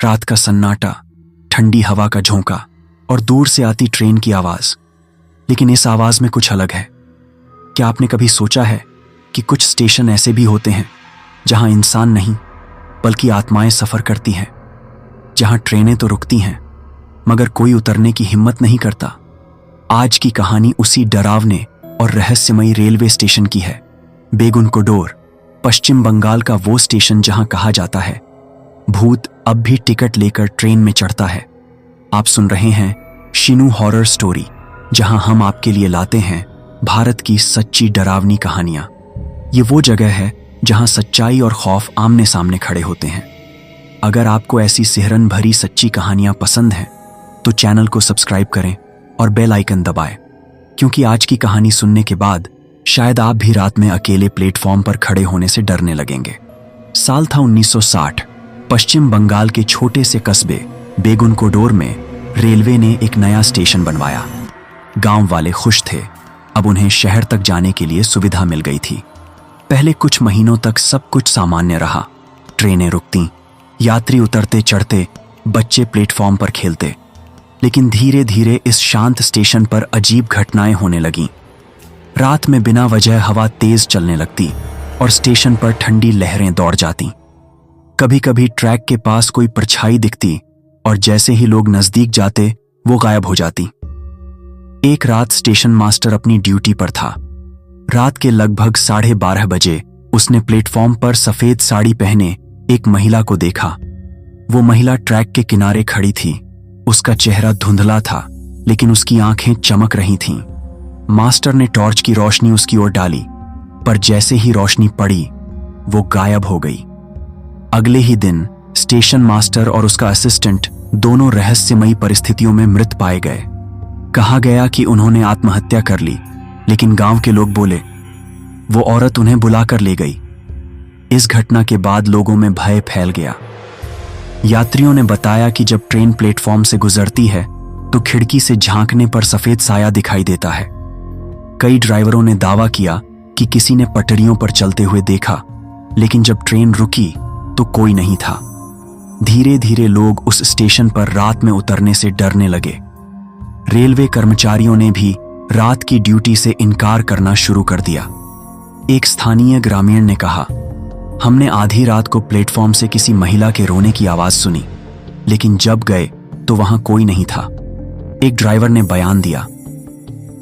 रात का सन्नाटा, ठंडी हवा का झोंका और दूर से आती ट्रेन की आवाज। लेकिन इस आवाज में कुछ अलग है। क्या आपने कभी सोचा है कि कुछ स्टेशन ऐसे भी होते हैं जहां इंसान नहीं बल्कि आत्माएं सफर करती हैं, जहां ट्रेनें तो रुकती हैं मगर कोई उतरने की हिम्मत नहीं करता। आज की कहानी उसी डरावने और रहस्यमयी रेलवे स्टेशन की है। बेगुनकोडोर, पश्चिम बंगाल का वो स्टेशन जहां कहा जाता है भूत अब भी टिकट लेकर ट्रेन में चढ़ता है। आप सुन रहे हैं शिनू हॉरर स्टोरी, जहां हम आपके लिए लाते हैं भारत की सच्ची डरावनी कहानियां। ये वो जगह है जहां सच्चाई और खौफ आमने सामने खड़े होते हैं। अगर आपको ऐसी सिहरन भरी सच्ची कहानियां पसंद हैं तो चैनल को सब्सक्राइब करें और बेल आइकन दबाएं, क्योंकि आज की कहानी सुनने के बाद शायद आप भी रात में अकेले प्लेटफॉर्म पर खड़े होने से डरने लगेंगे। साल था 1960। पश्चिम बंगाल के छोटे से कस्बे बेगुनकोडोर में रेलवे ने एक नया स्टेशन बनवाया। गांव वाले खुश थे, अब उन्हें शहर तक जाने के लिए सुविधा मिल गई थी। पहले कुछ महीनों तक सब कुछ सामान्य रहा। ट्रेनें रुकती, यात्री उतरते चढ़ते, बच्चे प्लेटफॉर्म पर खेलते। लेकिन धीरे धीरे इस शांत स्टेशन पर अजीब घटनाएं होने लगीं। रात में बिना वजह हवा तेज चलने लगती और स्टेशन पर ठंडी लहरें दौड़ जाती। कभी कभी ट्रैक के पास कोई परछाई दिखती और जैसे ही लोग नजदीक जाते वो गायब हो जाती। एक रात स्टेशन मास्टर अपनी ड्यूटी पर था। रात के लगभग 12:30 बजे उसने प्लेटफॉर्म पर सफेद साड़ी पहने एक महिला को देखा। वो महिला ट्रैक के किनारे खड़ी थी। उसका चेहरा धुंधला था, लेकिन उसकी आंखें चमक रही थीं। मास्टर ने टॉर्च की रोशनी उसकी ओर डाली, पर जैसे ही रोशनी पड़ी वो गायब हो गई। अगले ही दिन स्टेशन मास्टर और उसका असिस्टेंट दोनों रहस्यमयी परिस्थितियों में मृत पाए गए। कहा गया कि उन्होंने आत्महत्या कर ली, लेकिन गांव के लोग बोले वो औरत उन्हें बुलाकर ले गई। इस घटना के बाद लोगों में भय फैल गया। यात्रियों ने बताया कि जब ट्रेन प्लेटफॉर्म से गुजरती है तो खिड़की से झांकने पर सफेद साया दिखाई देता है। कई ड्राइवरों ने दावा किया कि किसी ने पटरियों पर चलते हुए देखा, लेकिन जब ट्रेन रुकी तो कोई नहीं था। धीरे धीरे लोग उस स्टेशन पर रात में उतरने से डरने लगे। रेलवे कर्मचारियों ने भी रात की ड्यूटी से इनकार करना शुरू कर दिया। एक स्थानीय ग्रामीण ने कहा, हमने आधी रात को प्लेटफॉर्म से किसी महिला के रोने की आवाज सुनी, लेकिन जब गए तो वहां कोई नहीं था। एक ड्राइवर ने बयान दिया,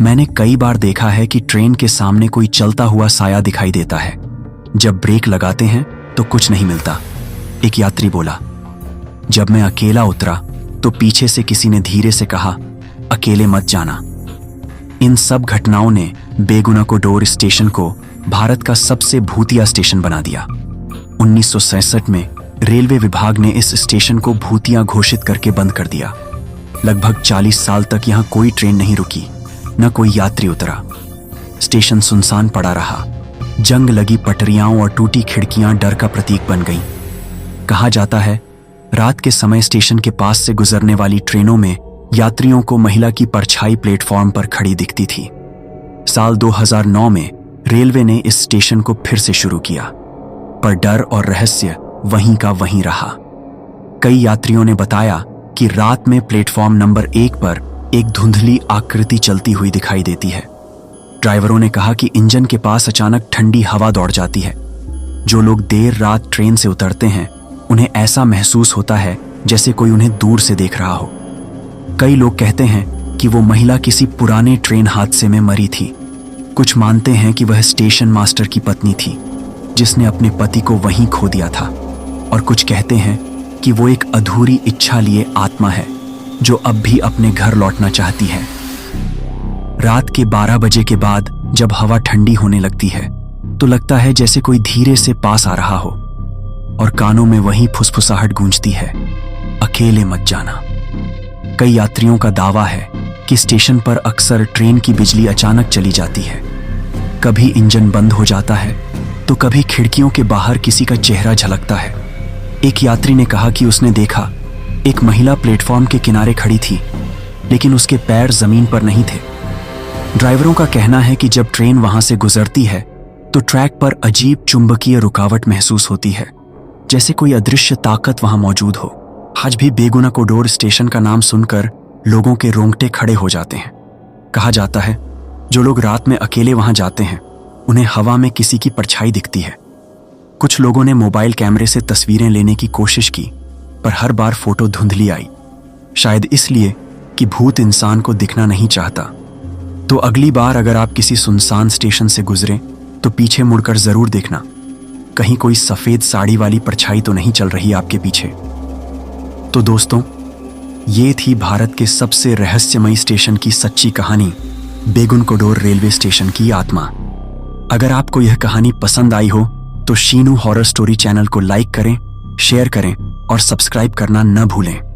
मैंने कई बार देखा है कि ट्रेन के सामने कोई चलता हुआ साया दिखाई देता है। जब ब्रेक लगाते हैं तो कुछ नहीं मिलता। एक यात्री बोला, जब मैं अकेला उतरा तो पीछे से किसी ने धीरे से कहा, अकेले मत जाना। इन सब घटनाओं ने बेगुनकोडोर स्टेशन को भारत का सबसे भूतिया स्टेशन बना दिया। 1967 में रेलवे विभाग ने इस स्टेशन को भूतिया घोषित करके बंद कर दिया। लगभग 40 साल तक यहां कोई ट्रेन नहीं रुकी, न कोई यात्री उतरा। स्टेशन सुनसान पड़ा रहा। जंग लगी पटरियां और टूटी खिड़कियां डर का प्रतीक बन गईं। कहा जाता है रात के समय स्टेशन के पास से गुजरने वाली ट्रेनों में यात्रियों को महिला की परछाई प्लेटफॉर्म पर खड़ी दिखती थी। साल 2009 में रेलवे ने इस स्टेशन को फिर से शुरू किया, पर डर और रहस्य वहीं का वहीं रहा। कई यात्रियों ने बताया कि रात में प्लेटफॉर्म नंबर 1 पर एक धुंधली आकृति चलती हुई दिखाई देती है। ड्राइवरों ने कहा कि इंजन के पास अचानक ठंडी हवा दौड़ जाती है। जो लोग देर रात ट्रेन से उतरते हैं उन्हें ऐसा महसूस होता है जैसे कोई उन्हें दूर से देख रहा हो। कई लोग कहते हैं कि वो महिला किसी पुराने ट्रेन हादसे में मरी थी। कुछ मानते हैं कि वह स्टेशन मास्टर की पत्नी थी जिसने अपने पति को वहीं खो दिया था, और कुछ कहते हैं कि वो एक अधूरी इच्छा लिए आत्मा है जो अब भी अपने घर लौटना चाहती है। रात के 12 बजे के बाद जब हवा ठंडी होने लगती है तो लगता है जैसे कोई धीरे से पास आ रहा हो, और कानों में वही फुसफुसाहट गूंजती है, अकेले मत जाना। कई यात्रियों का दावा है कि स्टेशन पर अक्सर ट्रेन की बिजली अचानक चली जाती है। कभी इंजन बंद हो जाता है तो कभी खिड़कियों के बाहर किसी का चेहरा झलकता है। एक यात्री ने कहा कि उसने देखा एक महिला प्लेटफॉर्म के किनारे खड़ी थी, लेकिन उसके पैर जमीन पर नहीं थे। ड्राइवरों का कहना है कि जब ट्रेन वहां से गुजरती है तो ट्रैक पर अजीब चुंबकीय रुकावट महसूस होती है, जैसे कोई अदृश्य ताकत वहां मौजूद हो। आज भी बेगुनाकोडोर स्टेशन का नाम सुनकर लोगों के रोंगटे खड़े हो जाते हैं। कहा जाता है जो लोग रात में अकेले वहां जाते हैं उन्हें हवा में किसी की परछाई दिखती है। कुछ लोगों ने मोबाइल कैमरे से तस्वीरें लेने की कोशिश की पर हर बार फोटो धुंधली आई, शायद इसलिए कि भूत इंसान को दिखना नहीं चाहता। तो अगली बार अगर आप किसी सुनसान स्टेशन से गुजरें तो पीछे मुड़कर जरूर देखना, कहीं कोई सफेद साड़ी वाली परछाई तो नहीं चल रही आपके पीछे। तो दोस्तों, ये थी भारत के सबसे रहस्यमयी स्टेशन की सच्ची कहानी, बेगुनकोडोर रेलवे स्टेशन की आत्मा। अगर आपको यह कहानी पसंद आई हो तो शीनू हॉरर स्टोरी चैनल को लाइक करें, शेयर करें और सब्सक्राइब करना न भूलें।